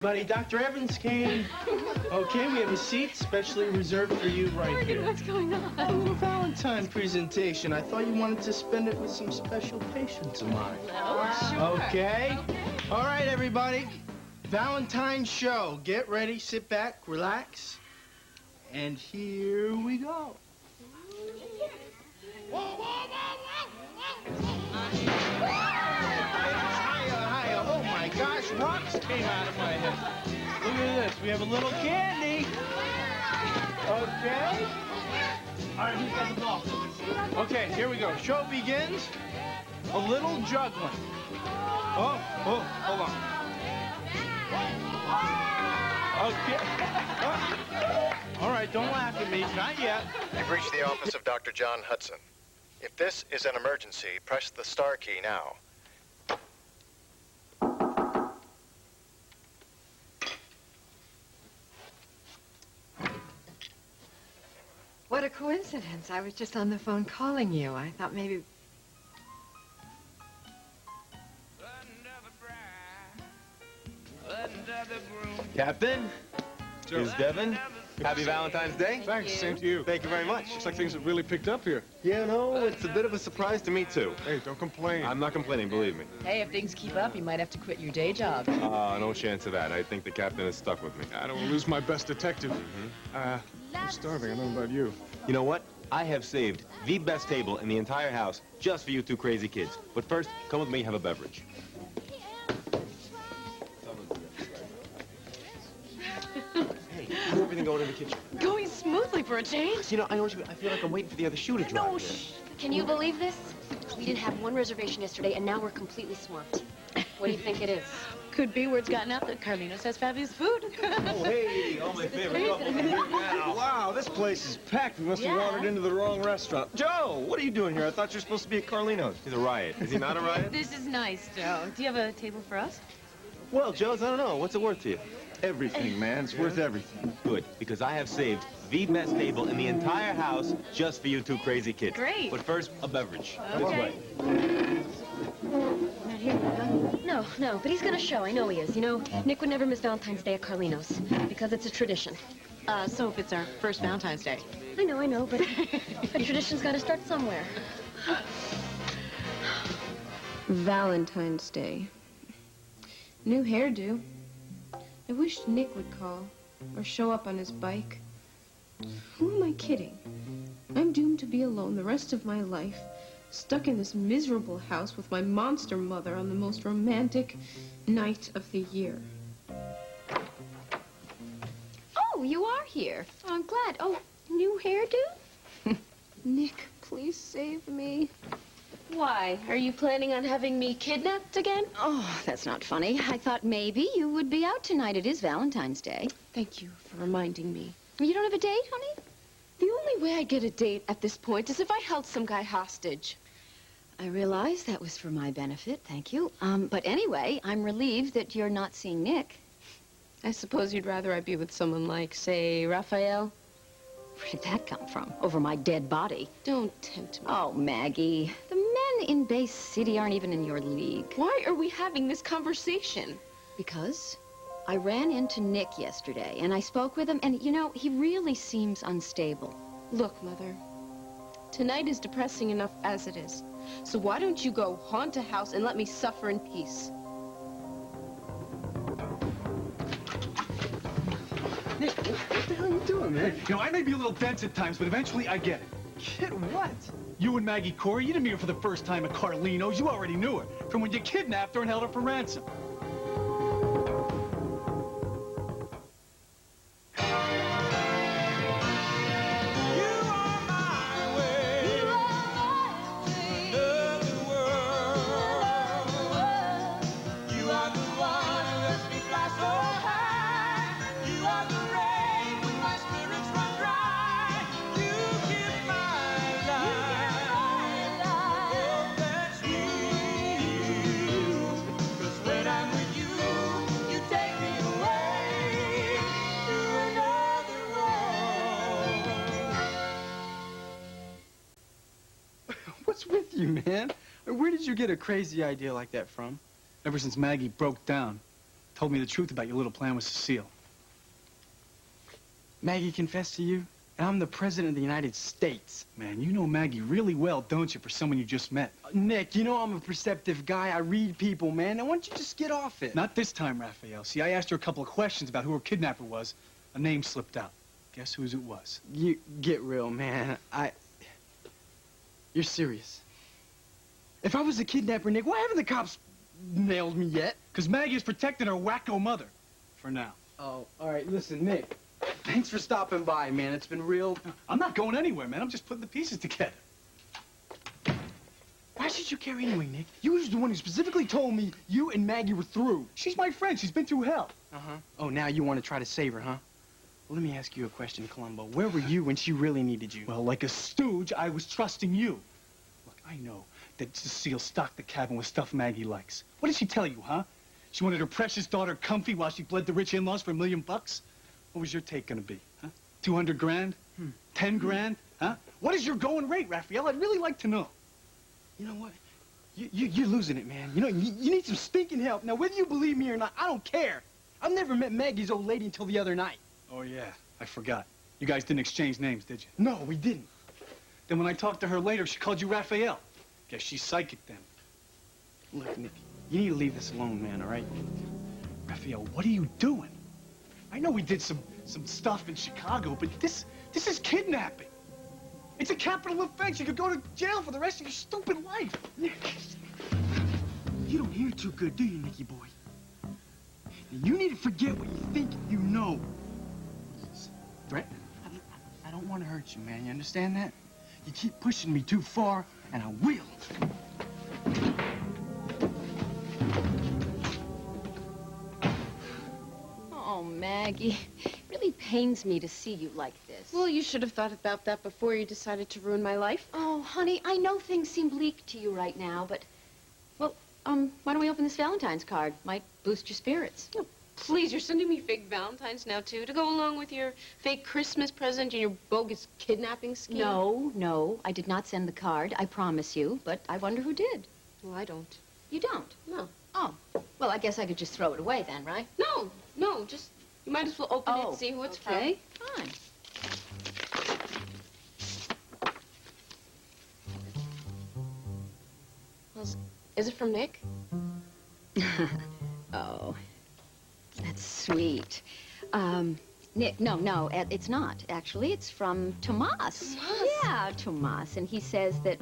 Buddy, Dr. Evans came. Okay, we have a seat specially reserved for you right here. What's going on? A little Valentine presentation. I thought you wanted to spend it with some special patients of mine. Oh, sure. Okay. All right, everybody. Valentine show. Get ready, sit back, relax. And here we go. Whoa, whoa, whoa, whoa, whoa. Hiya. Oh, my gosh, rocks came out of my head. Look at this. We have a little candy. Okay. All right, who's got the ball? Okay, here we go. Show begins. A little juggling. Oh, hold on. Okay. All right, don't laugh at me. Not yet. You've reached the office of Dr. John Hudson. If this is an emergency, press the star key now. What a coincidence. I was just on the phone calling you. I thought maybe... Captain, here's Devin. Happy Valentine's Day. Thanks, same to you. Thank you very much. Looks like things have really picked up here. Yeah, no, it's a bit of a surprise to me, too. Hey, don't complain. I'm not complaining, believe me. Hey, if things keep up, you might have to quit your day job. No chance of that. I think the captain is stuck with me. I don't want to lose my best detective. I'm starving. I don't know about you. You know what? I have saved the best table in the entire house just for you two crazy kids. But first, come with me, have a beverage. Hey, how's everything going in the kitchen? Going smoothly for a change. You know, I feel like I'm waiting for the other shoe to drop. No, shh. Can you believe this? We didn't have one reservation yesterday, and now we're completely swamped. What do you think it is? Could be word's gotten out that Carlinos has fabulous food. Oh, hey, all my favorite couple here now. Wow, this place is packed. We must have wandered into the wrong restaurant. Joe, what are you doing here? I thought you were supposed to be at Carlino's. He's a riot. Is he not a riot? This is nice, Joe. Do you have a table for us? Well, Joe's, I don't know. What's it worth to you? Everything, man. It's worth everything. Good, because I have saved the best table in the entire house just for you two crazy kids. Great. But first, a beverage. Okay. No, but he's gonna show. I know he is. You know, Nick would never miss Valentine's Day at Carlino's because it's a tradition. So if it's our first Valentine's Day. I know, but a tradition's gotta start somewhere. Valentine's Day. New hairdo. I wish Nick would call or show up on his bike. Who am I kidding? I'm doomed to be alone the rest of my life, stuck in this miserable house with my monster mother on the most romantic night of the year. Oh, you are here. Oh, I'm glad. Oh, new hairdo? Nick, please save me. Why? Are you planning on having me kidnapped again? Oh, that's not funny. I thought maybe you would be out tonight. It is Valentine's Day. Thank you for reminding me. You don't have a date, honey? The only way I get a date at this point is if I held some guy hostage. I realize that was for my benefit, thank you. But anyway, I'm relieved that you're not seeing Nick. I suppose you'd rather I be with someone like, say, Raphael? Where did that come from? Over my dead body? Don't tempt me. Oh, Maggie, the men in Bay City aren't even in your league. Why are we having this conversation? Because I ran into Nick yesterday, and I spoke with him, and, you know, he really seems unstable. Look, Mother, tonight is depressing enough as it is. So why don't you go haunt a house and let me suffer in peace? Nick, what the hell are you doing, man? You know, I may be a little dense at times, but eventually I get it. Kid, what? You and Maggie Corey, you didn't meet her for the first time at Carlino's. You already knew her from when you kidnapped her and held her for ransom. What's with you, man? Where did you get a crazy idea like that from? Ever since Maggie broke down. Told me the truth about your little plan with Cecile. Maggie confessed to you? And I'm the president of the United States. Man, you know Maggie really well, don't you, for someone you just met? Nick, you know I'm a perceptive guy. I read people, man. Now, why don't you just get off it? Not this time, Raphael. See, I asked her a couple of questions about who her kidnapper was. A name slipped out. Guess whose it was? You get real, man. You're serious. If I was a kidnapper, Nick, why haven't the cops nailed me yet? Because Maggie is protecting her wacko mother. For now. Oh, all right, listen, Nick. Thanks for stopping by, man. It's been real. I'm not going anywhere, man. I'm just putting the pieces together. Why should you care anyway, Nick? You was the one who specifically told me you and Maggie were through. She's my friend. She's been through hell. Uh-huh. Oh, now you want to try to save her, huh? Well, let me ask you a question, Columbo. Where were you when she really needed you? Well, like a stooge, I was trusting you. Look, I know that Cecile stocked the cabin with stuff Maggie likes. What did she tell you, huh? She wanted her precious daughter comfy while she bled the rich in-laws for $1 million bucks? What was your take gonna be, huh? 200 grand? 10 grand? Huh? What is your going rate, Raphael? I'd really like to know. You know what? You're losing it, man. You know, you need some stinking help. Now, whether you believe me or not, I don't care. I've never met Maggie's old lady until the other night. Oh, yeah. I forgot. You guys didn't exchange names, did you? No, we didn't. Then when I talked to her later, she called you Raphael. Guess she's psychic then. Look, Nick, you need to leave this alone, man, all right? Raphael, what are you doing? I know we did some stuff in Chicago, but this is kidnapping. It's a capital offense. You could go to jail for the rest of your stupid life. Nick, you don't hear too good, do you, Nicky boy? You need to forget what you think you know. Threat? I don't want to hurt you, man. You understand that? You keep pushing me too far, and I will. Oh, Maggie, it really pains me to see you like this. Well, you should have thought about that before you decided to ruin my life. Oh, honey, I know things seem bleak to you right now, but, well, why don't we open this Valentine's card? Might boost your spirits. Oh, please, you're sending me fake Valentines now, too, to go along with your fake Christmas present and your bogus kidnapping scheme? No, I did not send the card, I promise you, but I wonder who did. Well, I don't. You don't? No. Oh, well, I guess I could just throw it away then, right? No, just, you might as well open it and see who it's okay. Fine. Well, is it from Nick? Oh, that's sweet. Nick, no, it's not, actually. It's from Tomas. Yeah, Tomas. And he says that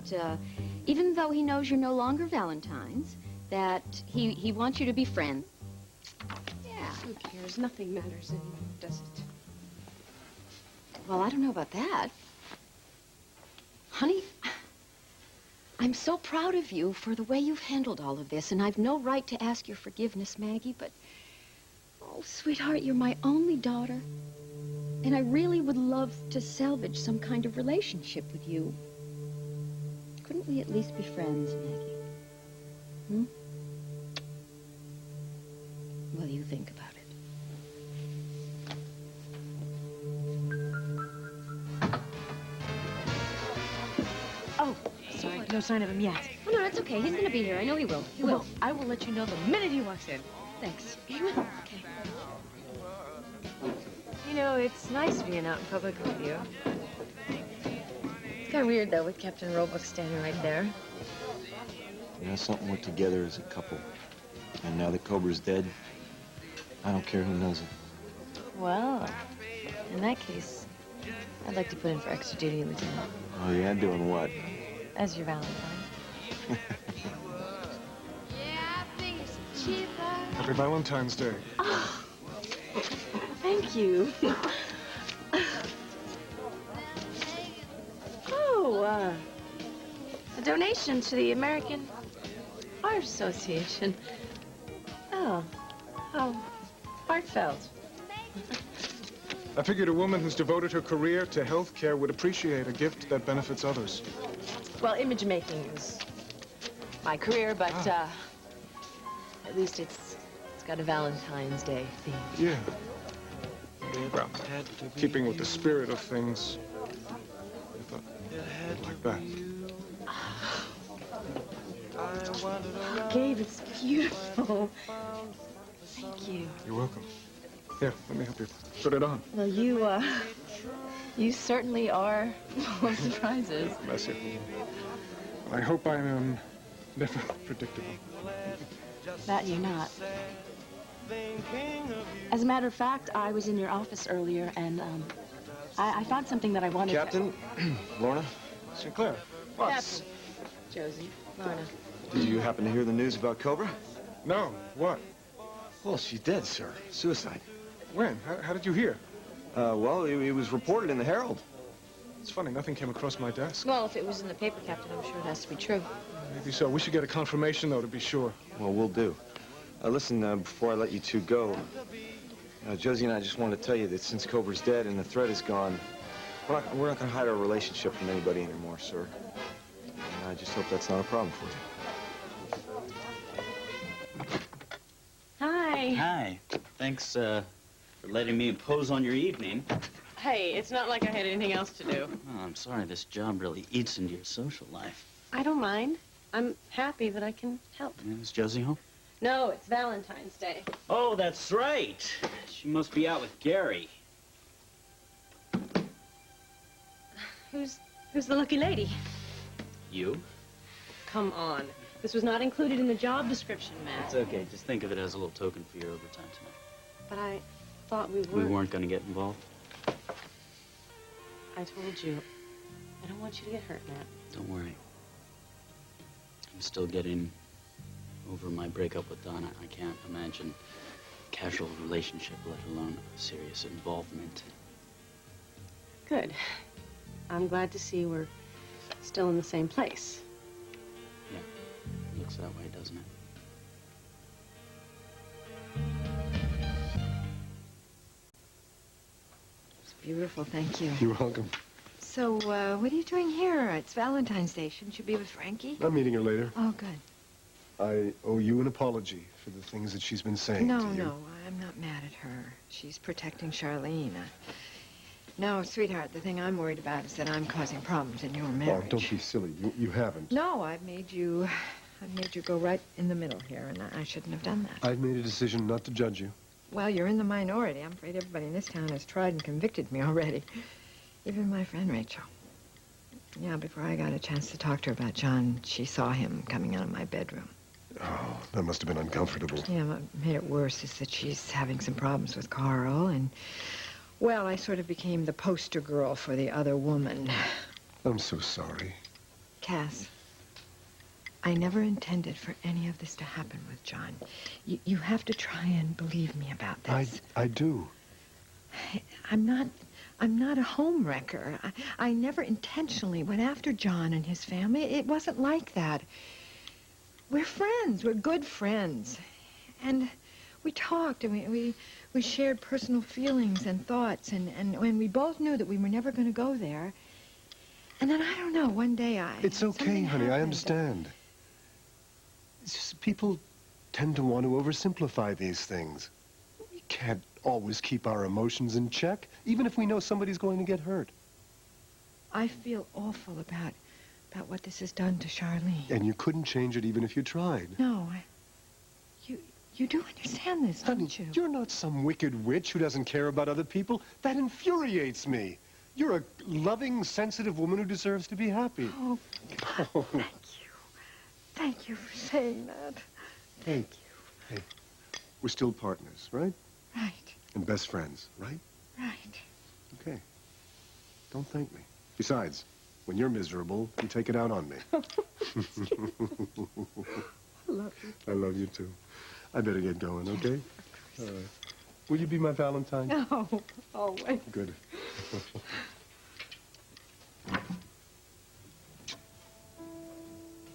even though he knows you're no longer Valentine's, that he wants you to be friends. Yeah. Who cares? Nothing matters anymore, does it? Well, I don't know about that. Honey, I'm so proud of you for the way you've handled all of this, and I've no right to ask your forgiveness, Maggie, but... Oh, sweetheart, you're my only daughter, and I really would love to salvage some kind of relationship with you. Couldn't we at least be friends, Maggie? Hmm? What do you think about it? Oh, sorry. No sign of him yet. Oh, no, that's okay. He's gonna be here. I know he will. He will. I will let you know the minute he walks in. Thanks. He will. Okay. You know, it's nice being out in public with you. It's kind of weird, though, with Captain Roebuck standing right there. You know something, we're together as a couple. And now that Cobra's dead, I don't care who knows it. Well, in that case, I'd like to put in for extra duty, Lieutenant. Oh, yeah? Doing what? As your Valentine. Happy Valentine's Day. Oh, thank you. Oh, a donation to the American Art Association. Oh, how heartfelt. I figured a woman who's devoted her career to health care would appreciate a gift that benefits others. Well, image making is my career, but at least it's got a Valentine's Day theme. Yeah. Well, keeping with the spirit of things, I thought you'd like that. Oh, Gabe, it's beautiful. Thank you. You're welcome. Here, let me help you put it on. Well, you certainly are full of surprises. Bless you. I hope I am never predictable. That you're not. As a matter of fact, I was in your office earlier, and I found something that I wanted Captain, Lorna, Sinclair, what? Captain. Josie, Lorna. did you happen to hear the news about Cobra? No, what? Well, she's dead, sir. Suicide. When? How did you hear? Well, it was reported in the Herald. It's funny, nothing came across my desk. Well, if it was in the paper, Captain, I'm sure it has to be true. Maybe so. We should get a confirmation, though, to be sure. Well, we'll do. Listen, before I let you two go, Josie and I just wanted to tell you that since Cobra's dead and the threat is gone, we're not going to hide our relationship from anybody anymore, sir. And I just hope that's not a problem for you. Hi. Hi. Thanks for letting me impose on your evening. Hey, it's not like I had anything else to do. Oh, I'm sorry, this job really eats into your social life. I don't mind. I'm happy that I can help. Is Josie home? No, it's Valentine's Day. Oh, that's right. She must be out with Gary. Who's the lucky lady? You? Come on. This was not included in the job description, Matt. It's okay. Just think of it as a little token for your overtime tonight. But I thought we We weren't. weren't going to get involved. I told you. I don't want you to get hurt, Matt. Don't worry. I'm still getting over my breakup with Donna. I can't imagine a casual relationship, let alone serious involvement. Good. I'm glad to see we're still in the same place. Yeah, looks that way, doesn't it? It's beautiful, thank you. You're welcome. So, what are you doing here? It's Valentine's Day. Shouldn't you be with Frankie? I'm meeting her later. Oh, good. I owe you an apology for the things that she's been saying No, to you. no, I'm not mad at her. She's protecting Charlene. No, sweetheart, the thing I'm worried about is that I'm causing problems in your marriage. Oh, don't be silly. You haven't. No, I've made you go right in the middle here, and I shouldn't have done that. I've made a decision not to judge you. Well, you're in the minority. I'm afraid everybody in this town has tried and convicted me already. Even my friend Rachel. Yeah, before I got a chance to talk to her about John, she saw him coming out of my bedroom. Oh, that must have been uncomfortable. Yeah, what made it worse is that she's having some problems with Carl, and, well, I sort of became the poster girl for the other woman. I'm so sorry. Cass, I never intended for any of this to happen with John. You have to try and believe me about this. I do. I'm not a home wrecker. I never intentionally went after John and his family. It wasn't like that. We're friends. We're good friends. And we talked, and we shared personal feelings and thoughts, and when we both knew that we were never going to go there. And then, I don't know, one day It's okay, honey. I understand. It's just people tend to want to oversimplify these things. We can't always keep our emotions in check, even if we know somebody's going to get hurt. I feel awful about what this has done to Charlene. And you couldn't change it even if you tried. No, you do understand this, don't you? You're not some wicked witch who doesn't care about other people. That infuriates me. You're a loving, sensitive woman who deserves to be happy. Oh, God, thank you. Thank you for saying that. Thank you. Hey, we're still partners, right? Right. And best friends, right? Right. Okay. Don't thank me. Besides, when you're miserable, you take it out on me. I love you. I love you, too. I better get going, okay? All right. Will you be my Valentine? No, always. Good.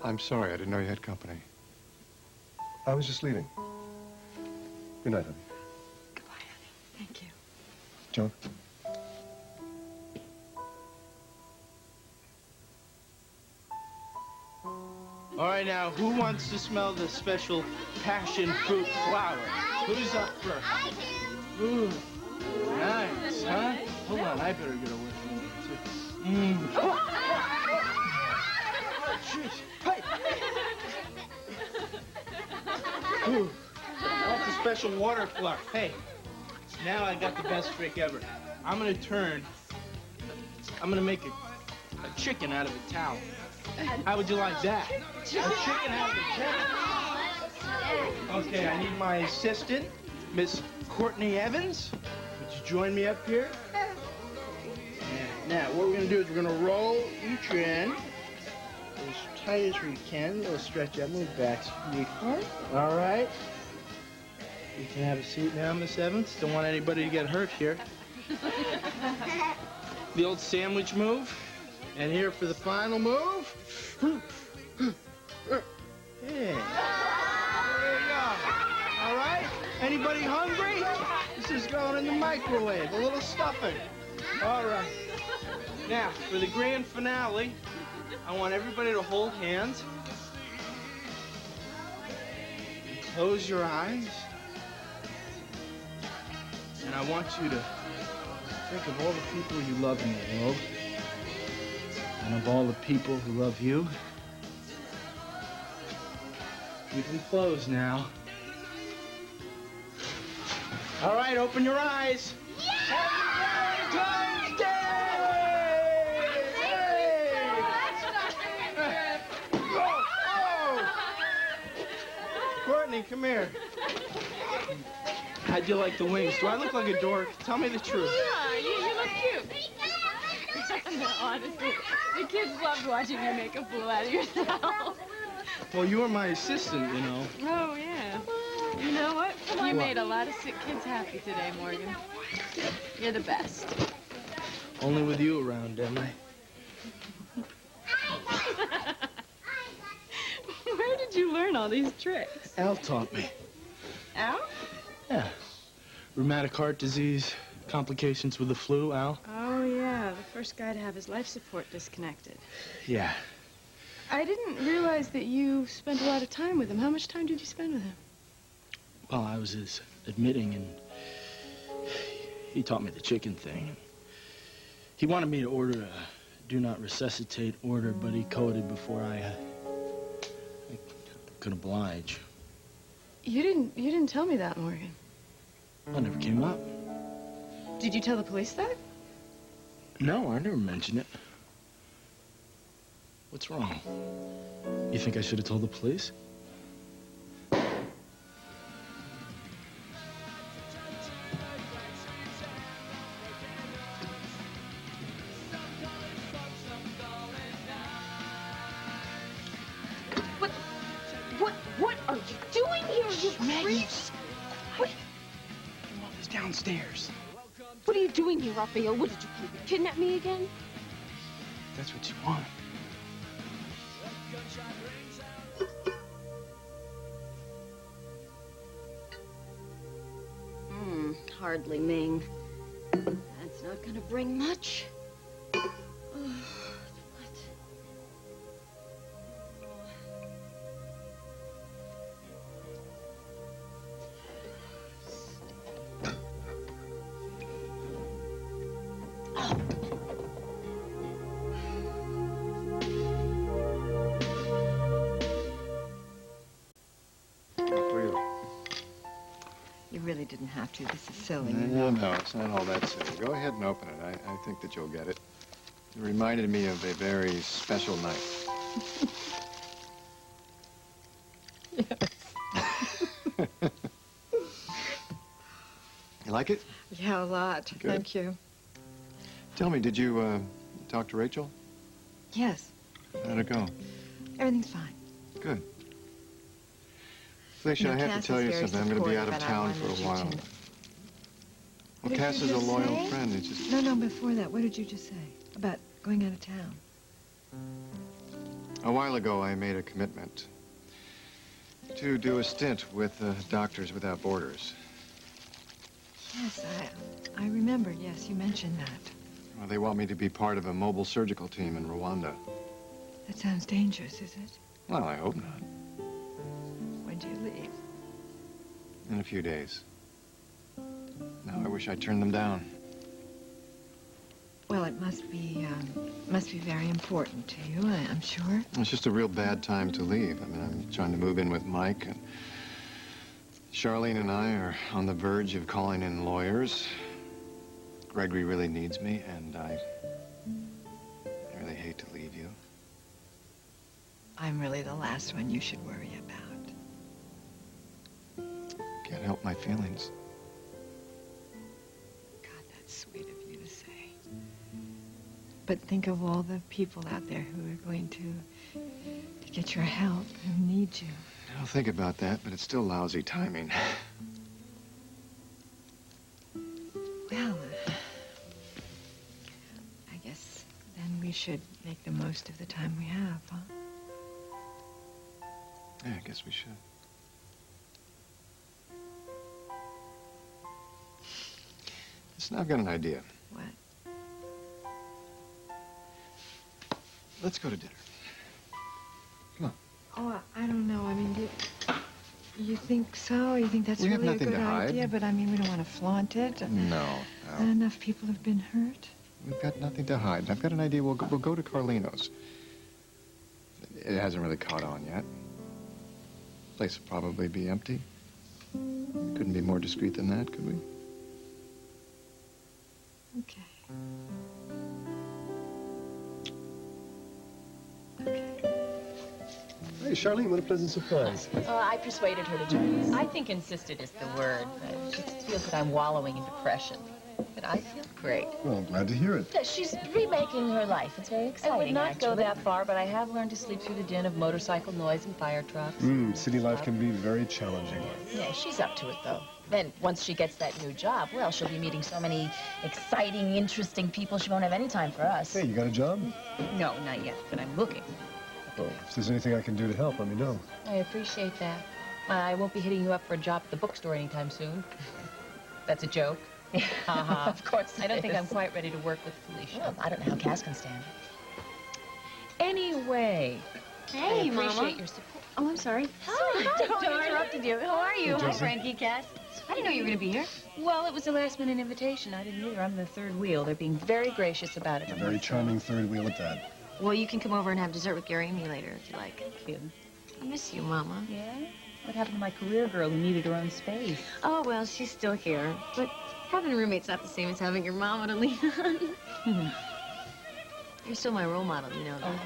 I'm sorry, I didn't know you had company. I was just leaving. Good night, honey. Goodbye, honey. Thank you. John? All right, now, who wants to smell the special passion fruit flower? Who's up first? Ooh, nice, huh? Hold on, I better get away from you, too. Jeez, hey! Ooh, that's special water fluff. Hey, now I got the best trick ever. I'm gonna make a chicken out of a towel. How would you like that? A chicken out of a towel. Okay, I need my assistant, Miss Courtney Evans. Would you join me up here? Now, what we're gonna do is we're gonna roll each end as tight as we can. A little stretch out, move back, sweetheart. All right. You can have a seat now, Miss Evans. Don't want anybody to get hurt here. The old sandwich move. And here for the final move. Yeah. There you go. All right. Anybody hungry? This is going in the microwave. A little stuffing. All right. Now, for the grand finale, I want everybody to hold hands. Close your eyes. And I want you to think of all the people you love in the world. And of all the people who love you. You can close now. All right, open your eyes. Happy Valentine's Day! Courtney, come here. How'd you like the wings? Do I look like a dork? Tell me the truth. Yeah, you look cute. No, honestly, the kids loved watching you make a fool out of yourself. Well, you were my assistant, you know. Oh, yeah. You know what? You made a lot of sick kids happy today, Morgan. You're the best. Only with you around, am I? Where did you learn all these tricks? Al taught me. Al? Yeah. Rheumatic heart disease, complications with the flu, Al. Oh, yeah. The first guy to have his life support disconnected. Yeah. I didn't realize that you spent a lot of time with him. How much time did you spend with him? Well, I was his admitting, and he taught me the chicken thing. He wanted me to order a do not resuscitate order, but he coded before I could oblige. You didn't tell me that, Morgan. That never came up. Did you tell the police that? No, I never mentioned it. What's wrong? You think I should have told the police? What are you doing here, you creep? What? Your mother's downstairs. What are you doing here, Raphael? What did you come to kidnap me again? That's what you want. Hardly, Ming. That's not gonna bring much. You really didn't have to. This is silly. No, it's not all that silly. Go ahead and open it. I think that you'll get it. It reminded me of a very special night. You like it? Yeah, a lot. Good. Thank you. Tell me, did you talk to Rachel? Yes. How'd it go? Everything's fine. Good. Felicia, I have to tell you something. I'm going to be out of town for a while. Well, Cass is a loyal friend. It's just... No, before that, what did you just say about going out of town? A while ago, I made a commitment to do a stint with Doctors Without Borders. Yes, I remember. Yes, you mentioned that. Well, they want me to be part of a mobile surgical team in Rwanda. That sounds dangerous, is it? Well, I hope not. When do you leave? In a few days. Now, I wish I'd turned them down. Well, it must be very important to you, I'm sure. It's just a real bad time to leave. I mean, I'm trying to move in with Mike, and Charlene and I are on the verge of calling in lawyers. Gregory really needs me, and I really hate to leave you. I'm really the last one you should worry about. Can't help my feelings. God, that's sweet of you to say. But think of all the people out there who are going to get your help, who need you. I'll think about that, but it's still lousy timing. Well, I guess then we should make the most of the time we have, huh? Yeah, I guess we should. Listen, I've got an idea. What? Let's go to dinner. Come on. Oh, I don't know. I mean, you think so? You think that's We have really a nothing good to hide. idea? But I mean, we don't want to flaunt it. No. Not enough people have been hurt. We've got nothing to hide. I've got an idea. We'll go to Carlino's. It hasn't really caught on yet. The place will probably be empty. Couldn't be more discreet than that, could we? Okay. Hey, Charlene, what a pleasant surprise. I persuaded her to join us. I think insisted is the word. She feels that I'm wallowing in depression. But I feel great. Well, I'm glad to hear it. She's remaking her life. It's very exciting, I would not actually. go that far, but I have learned to sleep through the din of motorcycle noise and fire trucks. City life can be very challenging. Yeah, she's up to it, though. Then, once she gets that new job, well, she'll be meeting so many exciting, interesting people, she won't have any time for us. Hey, you got a job? No, not yet, but I'm looking. Well, if there's anything I can do to help, let me know. I appreciate that. I won't be hitting you up for a job at the bookstore anytime soon. That's a joke. Of course I don't think I'm quite ready to work with Felicia. Well, I don't know how Cass can stand it. Anyway, Hey, I appreciate Mama. your support. Oh, I'm sorry. Hi, Totally interrupted you. How are you? Hey, Hi, Josie. Frankie, Cass. I didn't know you were going to be here. Well, it was a last-minute invitation. I didn't either. I'm the third wheel. They're being very gracious about it. A very charming third wheel at that. Well, you can come over and have dessert with Gary and me later if you like. Thank you. I miss you, Mama. Yeah? What happened to my career girl who needed her own space? Oh, well, she's still here. But having a roommate's not the same as having your mama to lean on. You're still my role model, you know that.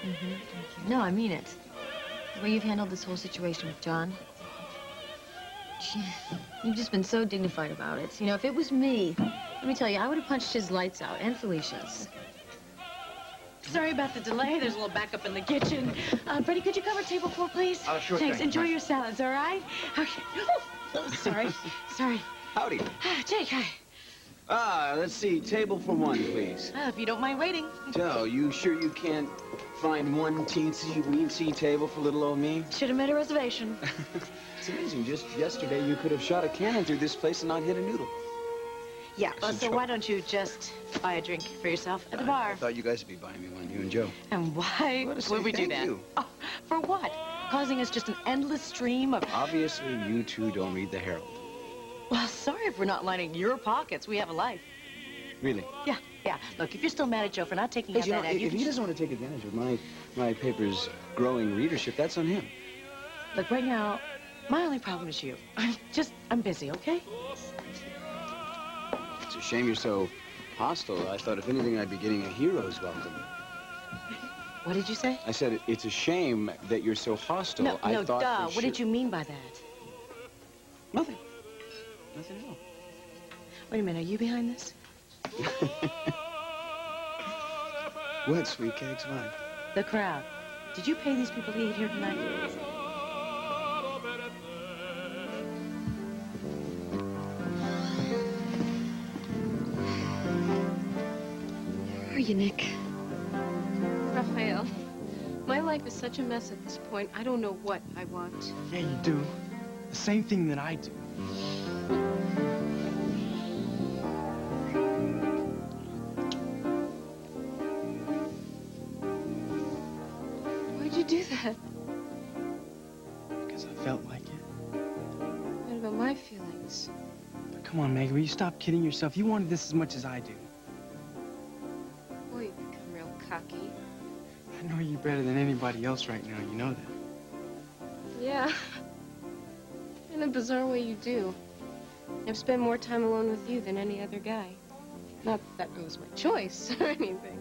Oh, No, I mean it. The way you've handled this whole situation with John. You've just been so dignified about it. You know, if it was me, let me tell you, I would have punched his lights out, and Felicia's. Sorry about the delay. There's a little backup in the kitchen. Freddie, could you cover table 4, please? Sure Thanks. thing. Enjoy your salads, all right? Okay. Oh, sorry. Sorry. Howdy. Jake, hi. Let's see. Table for one, please. If you don't mind waiting. Joe, you sure you can't find one teensy-weensy table for little old me? Should have made a reservation. It's amazing. Just yesterday, you could have shot a cannon through this place and not hit a noodle. Yeah, well, so why don't you just buy a drink for yourself at the bar? I thought you guys would be buying me one, you and Joe. And why would we do thank that? you. Oh, for what? Causing us just an endless stream of... Obviously, you two don't read the Herald. Well, sorry if we're not lining your pockets. We have a life. Really? Yeah. Look, if you're still mad at Joe for not taking Hey, out you know, that ad, if he doesn't want to take advantage of my paper's growing readership, that's on him. Look, right now, my only problem is you. I'm busy, okay? It's a shame you're so hostile. I thought, if anything, I'd be getting a hero's welcome. What did you say? I said, it's a shame that you're so hostile. No, I thought duh. for What did you mean by that? Nothing. Nothing at all. Wait a minute, are you behind this? What, sweet cakes? What? The crowd. Did you pay these people to eat here tonight? Where are you, Nick? Raphael, my life is such a mess at this point. I don't know what I want. Yeah, you do. The same thing that I do. Why'd you do that? Because I felt like it. What about my feelings? But come on, Maggie, will you stop kidding yourself? You wanted this as much as I do. Boy, you've become real cocky. I know you better than anybody else right now. You know that. Yeah. I In a bizarre way, you do. I've spent more time alone with you than any other guy. Not that it was my choice or anything.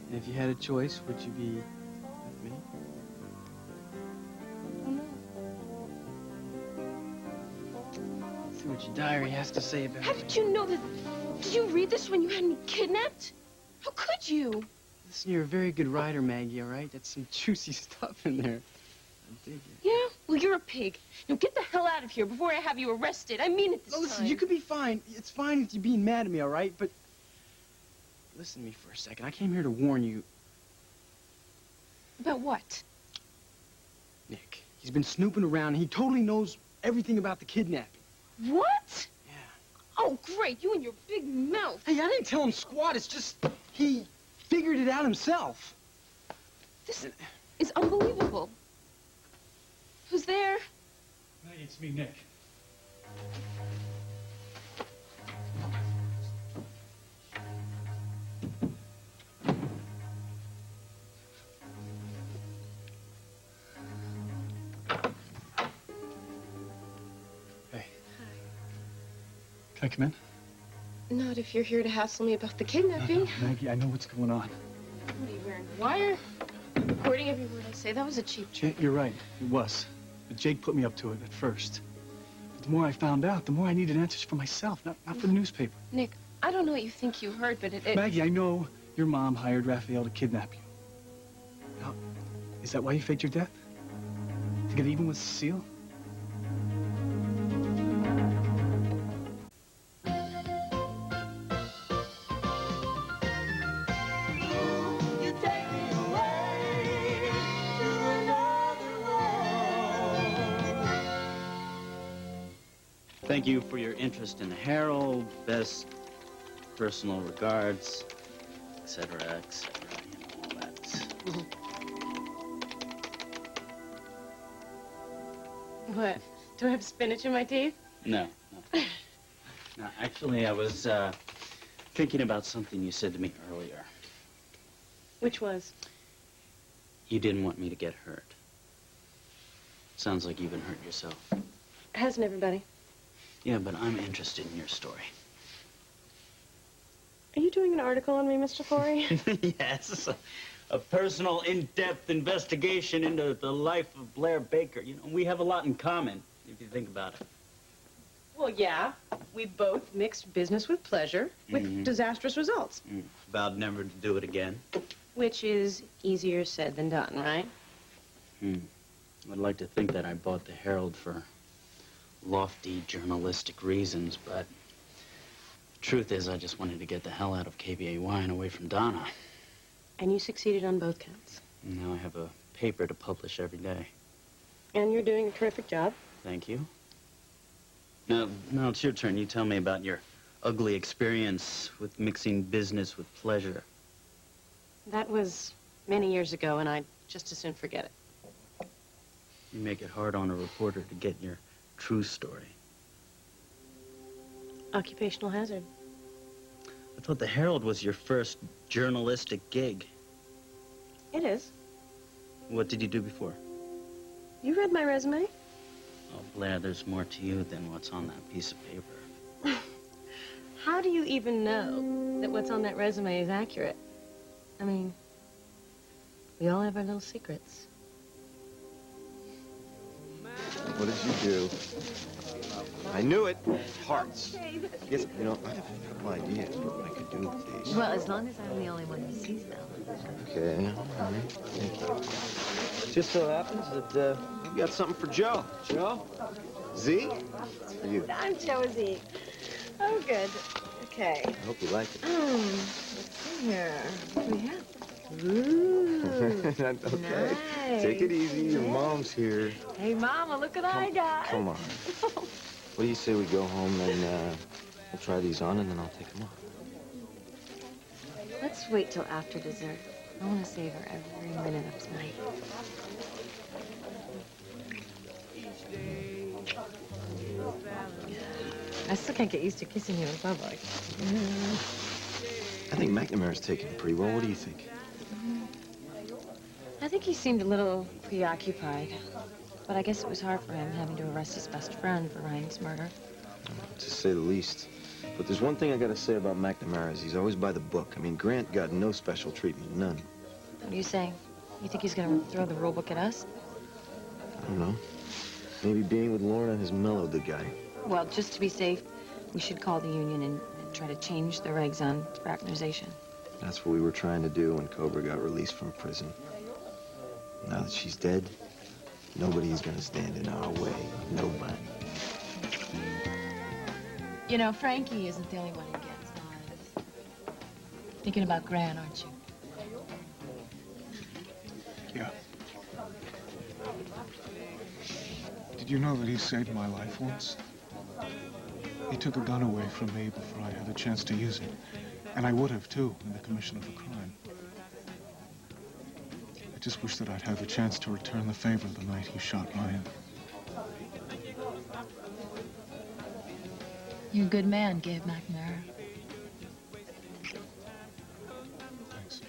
And if you had a choice, would you be with me? Oh, no. See what your diary has to say about How me. did you know that? Did you read this when you had me kidnapped? How could you? Listen, you're a very good writer, Maggie, all right? That's some juicy stuff in there. I dig it. Yeah? Well, you're a pig. Now get the hell out of here before I have you arrested. I mean it this No, listen, time. you could be fine. It's fine if you're being mad at me, all right? But listen to me for a second. I came here to warn you. About what? Nick, he's been snooping around. He totally knows everything about the kidnapping. What? Yeah. Oh, great. You and your big mouth. Hey, I didn't tell him squat. It's just he figured it out himself. This is unbelievable. Who's there? Maggie, it's me, Nick. Hey. Can I come in? Not if you're here to hassle me about the kidnapping. Maggie, I know what's going on. What are you wearing? Wire? Recording every word I say. That was a cheap trick. You're right, it was. But Jake put me up to it at first. But the more I found out, the more I needed answers for myself, not for the newspaper. Nick, I don't know what you think you heard, but it... Maggie, I know your mom hired Raphael to kidnap you. Now, is that why you faked your death? To get even with Cecile? Thank you for your interest in the Herald. Best personal regards, etc., etc., all that. What? Do I have spinach in my teeth? No. No, actually, I was thinking about something you said to me earlier. Which was? You didn't want me to get hurt. Sounds like you've been hurt yourself. Hasn't everybody? Yeah, but I'm interested in your story. Are you doing an article on me, Mr. Corey? Yes, a personal, in-depth investigation into the life of Blair Baker. You know, we have a lot in common, if you think about it. Well, yeah. We both mixed business with pleasure, with disastrous results. Vowed never to do it again. Which is easier said than done, right? I'd like to think that I bought the Herald for lofty journalistic reasons, but the truth is I just wanted to get the hell out of KBAY and away from Donna. And you succeeded on both counts. Now I have a paper to publish every day. And you're doing a terrific job. Thank you. Now it's your turn. You tell me about your ugly experience with mixing business with pleasure. That was many years ago, and I'd just as soon forget it. You make it hard on a reporter to get your true story. Occupational hazard. I thought the Herald was your first journalistic gig. It is. What did you do before? You read my resume? Oh, Blair, there's more to you than what's on that piece of paper. How do you even know that what's on that resume is accurate? I mean, we all have our little secrets. What did you do? I knew it. Hearts. Yes, you know, I have a couple ideas what I could do with these. Well, as long as I'm the only one who sees them. Okay, all right. Thank you. Just so happens that we've got something for Joe. Joe? Z? It's for you. I'm Josie. Oh, good. Okay. I hope you like it. Let's see here. What do we have? Ooh. Okay. Nice. Take it easy. Your mom's here. Hey, Mama, look what I got. Come on. What do you say we go home and we'll try these on and then I'll take them off? Let's wait till after dessert. I want to savor every minute of tonight. I still can't get used to kissing you in public. I think McNamara's taking it pretty well. What do you think? I think he seemed a little preoccupied. But I guess it was hard for him having to arrest his best friend for Ryan's murder. To say the least. But there's one thing I gotta say about McNamara is he's always by the book. I mean, Grant got no special treatment, none. What are you saying? You think he's gonna throw the rule book at us? I don't know. Maybe being with Lorna has mellowed the guy. Well, just to be safe, we should call the union and try to change the regs on fraternization. That's what we were trying to do when Cobra got released from prison. Now that she's dead, nobody's gonna stand in our way. Nobody. You know, Frankie isn't the only one who gets odds. Thinking about Grant, aren't you? Yeah. Did you know that he saved my life once? He took a gun away from me before I had the chance to use it. And I would have, too, in the commission of a crime. I just wish that I'd had the chance to return the favor the night he shot Ryan. You're a good man, Gabe McNamara. Thanks.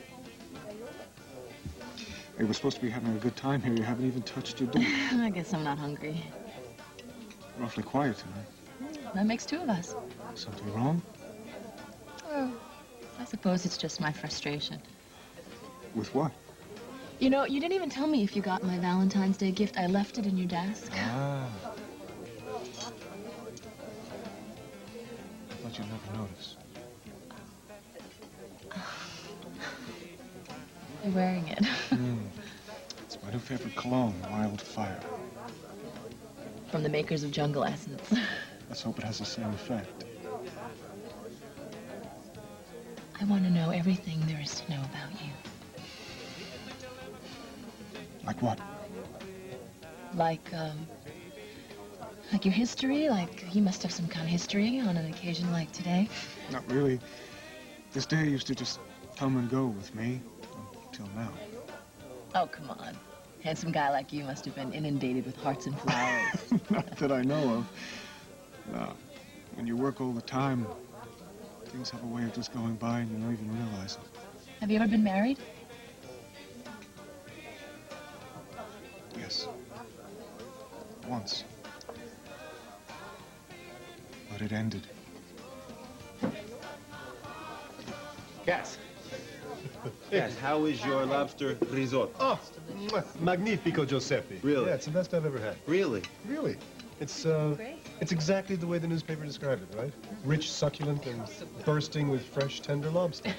Hey, we're supposed to be having a good time here. You haven't even touched your dinner. I guess I'm not hungry. You're awfully quiet tonight. That makes two of us. Something wrong? Well, I suppose it's just my frustration. With what? You know, you didn't even tell me if you got my Valentine's Day gift. I left it in your desk. Ah. I thought you'd never notice. You're wearing it. It's my new favorite cologne, Wildfire. From the makers of Jungle Essence. Let's hope it has the same effect. I want to know everything there is to know about you. Like what? Like your history? Like you must have some kind of history on an occasion like today. Not really. This day used to just come and go with me until now. Oh, come on. Handsome guy like you must have been inundated with hearts and flowers. Not that I know of. No. When you work all the time, things have a way of just going by and you don't even realize it. Have you ever been married? Yes. Once. But it ended. Cass. Cass, how is your lobster risotto? Oh, magnifico, Giuseppe. Really? Yeah, it's the best I've ever had. Really? Really. It's exactly the way the newspaper described it, right? Rich, succulent, and bursting with fresh, tender lobster.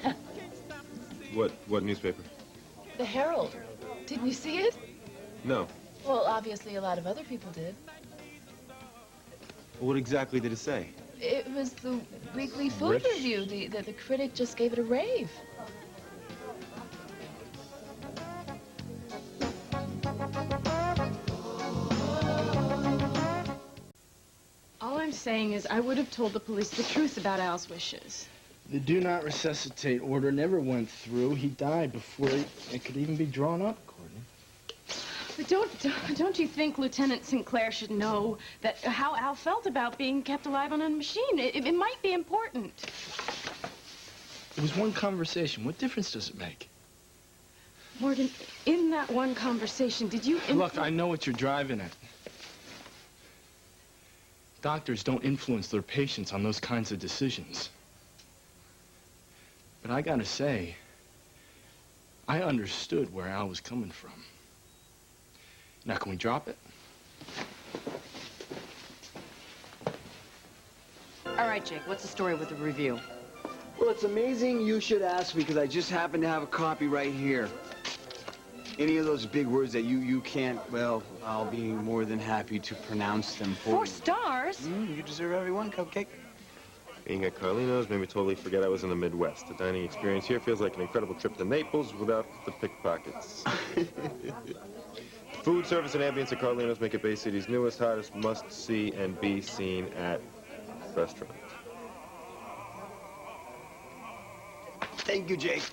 What newspaper? The Herald. Didn't you see it? No. Well, obviously a lot of other people did. What exactly did it say? It was the weekly food Rich. review. The critic just gave it a rave. All I'm saying is I would have told the police the truth about Al's wishes. The do not resuscitate order never went through. He died before it could even be drawn up, Courtney. But don't you think Lieutenant Sinclair should know that how Al felt about being kept alive on a machine? It might be important. It was one conversation. What difference does it make? Morgan, in that one conversation, did you... Look, I know what you're driving at. Doctors don't influence their patients on those kinds of decisions. But I gotta say, I understood where Al was coming from. Now, can we drop it? All right, Jake, what's the story with the review? Well, it's amazing you should ask because I just happen to have a copy right here. Any of those big words that you can't, well, I'll be more than happy to pronounce them for you. 4 stars? You deserve every one, Cupcake. Being at Carlino's made me totally forget I was in the Midwest. The dining experience here feels like an incredible trip to Naples without the pickpockets. Food service and ambience at Carlino's make it Bay City's newest, hottest, must-see and be seen at restaurant. Thank you, Jake.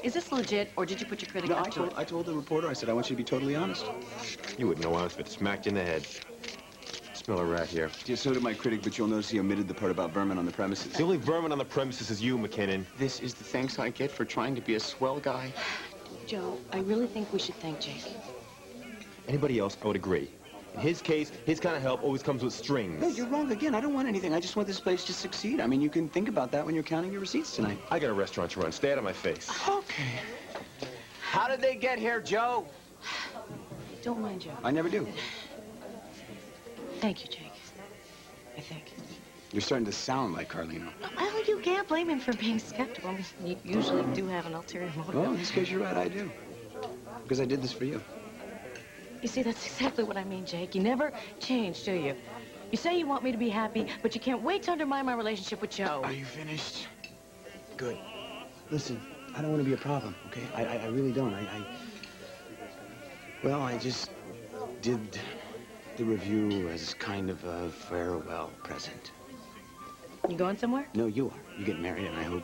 Is this legit, or did you put your critic up to it? I told the reporter, I said, I want you to be totally honest. You wouldn't know honest if it smacked you in the head. Smell a rat here. Yeah, so did my critic, but you'll notice he omitted the part about vermin on the premises. The only vermin on the premises is you, McKinnon. This is the thanks I get for trying to be a swell guy. Joe, I really think we should thank Jake. anybody else, I would agree. In his case, his kind of help always comes with strings. Hey, you're wrong again. I don't want anything. I just want this place to succeed. I mean, you can think about that when you're counting your receipts tonight. I got a restaurant to run. Stay out of my face. Okay. How did they get here, Joe? Don't mind Joe. I never do. Thank you, Jake. I think. You're starting to sound like Carlino. Well, you can't blame him for being skeptical. You usually do have an ulterior motive. Well, in this case, you're right. I do. Because I did this for you. You see, that's exactly what I mean, Jake. You never change, do you? You say you want me to be happy, but you can't wait to undermine my relationship with Joe. Are you finished? Good. Listen, I don't want to be a problem, okay? I really don't. Well, I just did the review as kind of a farewell present. You going somewhere? No, you are. You get married, and I hope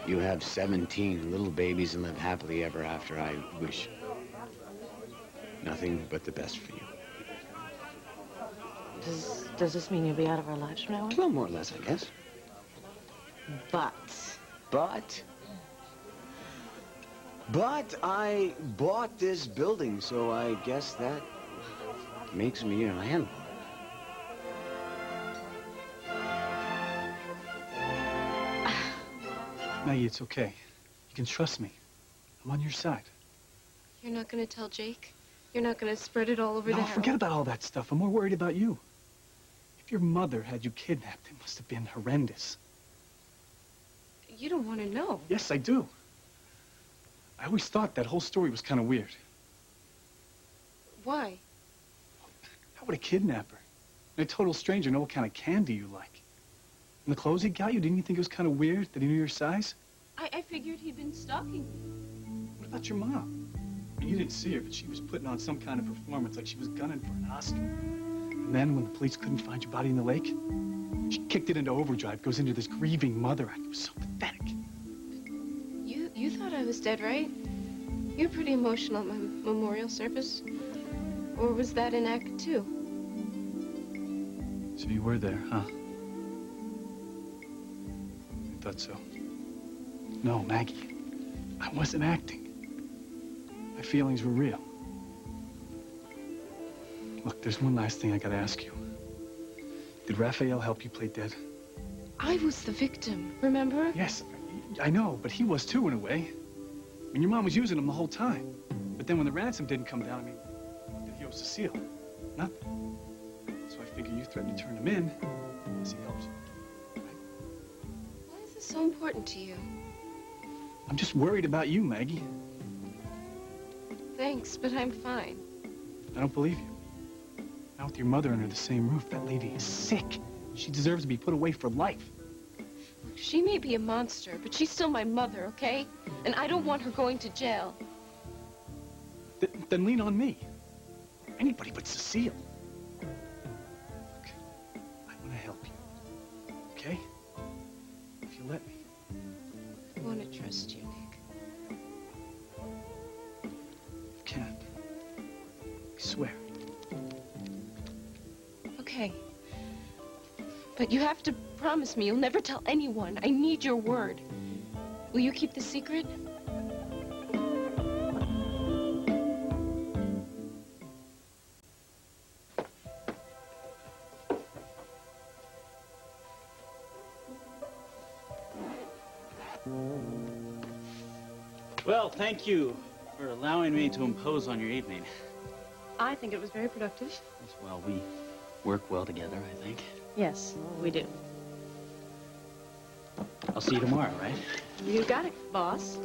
you have 17 little babies and live happily ever after. I wish nothing but the best for you. Does this mean you'll be out of our lives from now on? Well, more or less, I guess. But I bought this building, so I guess that makes me your landlord. Maggie, it's okay. You can trust me. I'm on your side. You're not going to tell Jake? You're not going to spread it all over No, the forget about all that stuff. I'm more worried about you. If your mother had you kidnapped, it must have been horrendous. You don't want to know. Yes, I do. I always thought that whole story was kind of weird. Why? How would a kidnapper and a total stranger know what kind of candy you like? And the clothes he got you, didn't you think it was kind of weird that he knew your size? I figured he'd been stalking me. What about your mom? I mean, you didn't see her, but she was putting on some kind of performance like she was gunning for an Oscar. And then, when the police couldn't find your body in the lake, she kicked it into overdrive, goes into this grieving mother act. It was so pathetic. You thought I was dead, right? You're pretty emotional at my memorial service. Or was that an act, too? So you were there, huh? I thought so. No, Maggie. I wasn't acting. My feelings were real. Look, there's one last thing I gotta ask you. Did Raphael help you play dead? I was the victim, remember? Yes, I know, but he was too, in a way. I mean, your mom was using him the whole time. But then when the ransom didn't come down, I mean, what did he owe Cecile? Nothing. So I figure you threatened to turn him in as he helps you. Why is this so important to you? I'm just worried about you, Maggie. Thanks, but I'm fine. I don't believe you. Now with your mother under the same roof, that lady is sick. She deserves to be put away for life. Look, she may be a monster, but she's still my mother, okay? And I don't want her going to jail. Then lean on me. Anybody but Cecile. Look, I want to help you. Okay? If you let me. I want to trust you, Nick. You can. I swear. Okay. But you have to promise me you'll never tell anyone. I need your word. Will you keep the secret? Well, thank you for allowing me to impose on your evening. I think it was very productive. Well, we work well together, I think. Yes, we do. I'll see you tomorrow, right? You got it, boss.